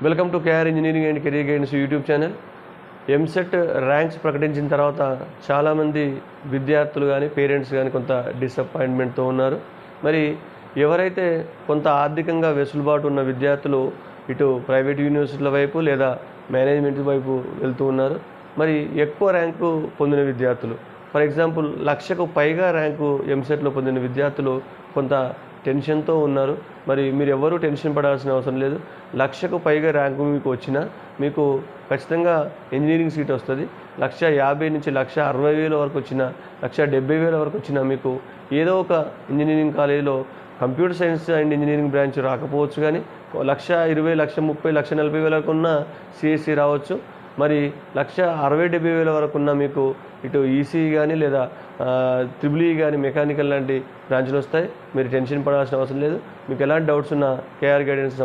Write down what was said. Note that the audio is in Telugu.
Welcome to KR engineering and career guidance YouTube channel. EAMCET ranks ప్రకటించిన తర్వాత చాలామంది విద్యార్థులు కానీ పేరెంట్స్ కానీ కొంత డిసప్పాయింట్మెంట్తో ఉన్నారు. మరి ఎవరైతే కొంత ఆర్థికంగా వెసులుబాటు ఉన్న విద్యార్థులు ఇటు ప్రైవేట్ యూనివర్సిటీల వైపు లేదా మేనేజ్మెంట్ వైపు వెళ్తూ ఉన్నారు. మరి ఎక్కువ ర్యాంకు పొందిన విద్యార్థులు, ఫర్ ఎగ్జాంపుల్ 1,00,000కు పైగా ర్యాంకు ఎంసెట్లో పొందిన విద్యార్థులు కొంత టెన్షన్తో ఉన్నారు. మరి మీరు ఎవరూ టెన్షన్ పడాల్సిన అవసరం లేదు. 1,00,000కు పైగా ర్యాంకు మీకు వచ్చినా మీకు ఖచ్చితంగా ఇంజనీరింగ్ సీట్ వస్తుంది. 1,50,000 నుంచి 1,60,000 వరకు వచ్చినా, 1,70,000 వరకు వచ్చినా మీకు ఏదో ఒక ఇంజనీరింగ్ కాలేజీలో computer science and engineering branch రాకపోవచ్చు, కానీ 1,20,000, 1,30,000, 1,40,000 వరకు ఉన్న సిఎస్సి రావచ్చు. మరి 1,60,000-70,000 వరకు ఉన్న మీకు ఇటు ఈసీఈ కానీ లేదా ట్రిపుల్ కానీ మెకానికల్ లాంటి బ్రాంచ్లు వస్తాయి. మీరు టెన్షన్ పడాల్సిన అవసరం లేదు. మీకు ఎలాంటి డౌట్స్ ఉన్నా కేఆర్ గైడెన్స్